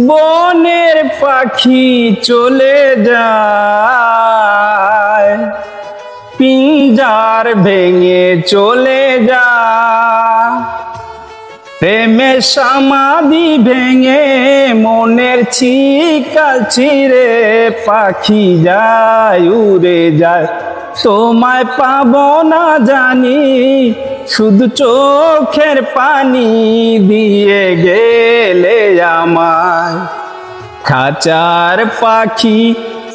বনের পাখি চলে যায়, পিঞ্জার ভেঙে চলে যায়। প্রেমের সমাধি ভেঙে মনের চিকাল ছিঁড়ে পাখি যায় উড়ে যায়। তোমায় পাবো না জানি, শুধু চোখের পানি দিয়ে গেলে আমায়। খাঁচার পাখি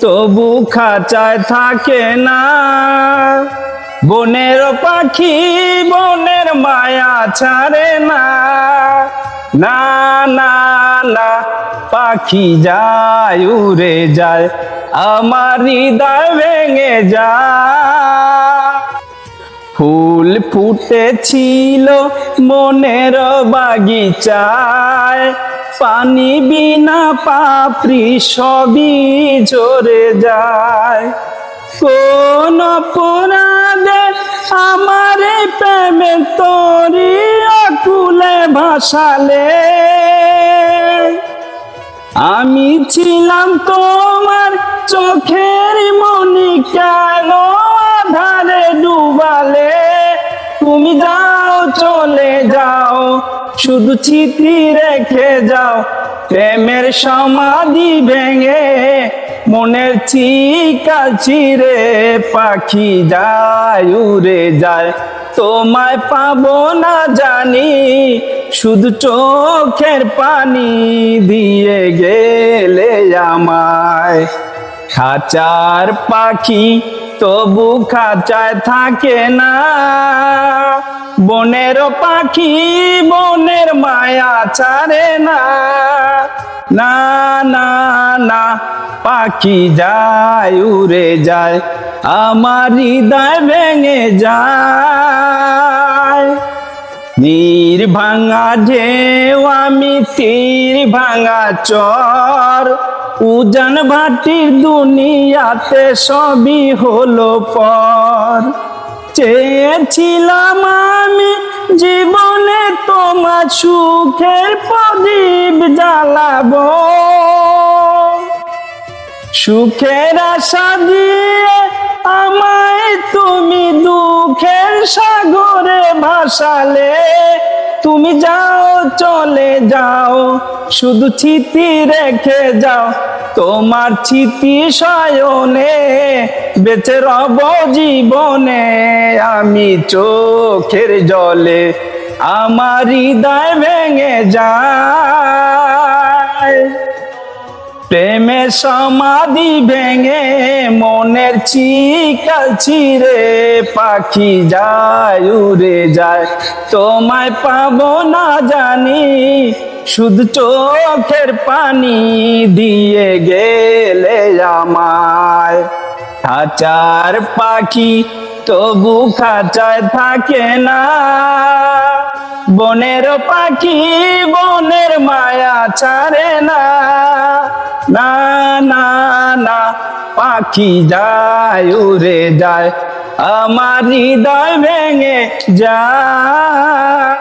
তবু খাঁচায় থাকে না, বনের পাখি বনের মায়া ছাড়ে না। না না না, পাখি যায় উড়ে যায়, আমার হৃদয় ভেঙে যায়। ফুল ফুটেছিল মনের বাগিচায়, পানি বিনা পাপড়ি সবই ঝরে যায়। কোন অপরাধে আমার প্রেমে তোরি আকুলে ভাসালে, আমি ছিলাম তোমার চোখের মনি, কেন আধারে ডুবালে? তুমি যাও চলে যাও, শুধু স্মৃতি রেখে যাও। প্রেমের সমাধি ভেঙে মনের চিকাল ছিঁড়ে পাখি যায় উড়ে যায়। তোমায় পাবো না জানি, শুধু চোখের পানি দিয়ে গেলে আমায়। খাঁচার পাখি তবু খাঁচায় থাকে না, বনের পাখি বনের মায়া ছাড়ে না। না না না, পাখি যায় উড়ে যায়, আমার হৃদয় ভেঙে যায়। নীর ভাঙা ঢেউ আমি তীর ভাঙা চর, উজান ভাটির দুনিয়াতে সবই হলো পর। চেয়েছিলাম আমি জীবনে তোমার সুখের প্রদীপ জ্বালাবো, সুখের আশা দিয়ে আমায় তুমি দুঃখের সাগরে ভাসালে। তুমি যাও চলে যাও, শুধু স্মৃতি রেখে যাও। তোমার স্মৃতি শয়নে বেঁচে রব জীবনে আমি চোখের জলে, আমার হৃদয় ভেঙে যায়। প্রেমের সমাধি ভেঙে মনের চিকাল ছিঁড়ে পাখি যায় উড়ে যায়। তোমায় পাবো না জানি, শুধু চোখের পানি দিয়ে গেলে আমায়। খাঁচার পাখি তবু খাঁচায় থাকে না, বনের পাখি বনের মায়া ছাড়ে না। না না না, পাখি যায় উড়ে যায়, আমার হৃদয় ভেঙে যায়।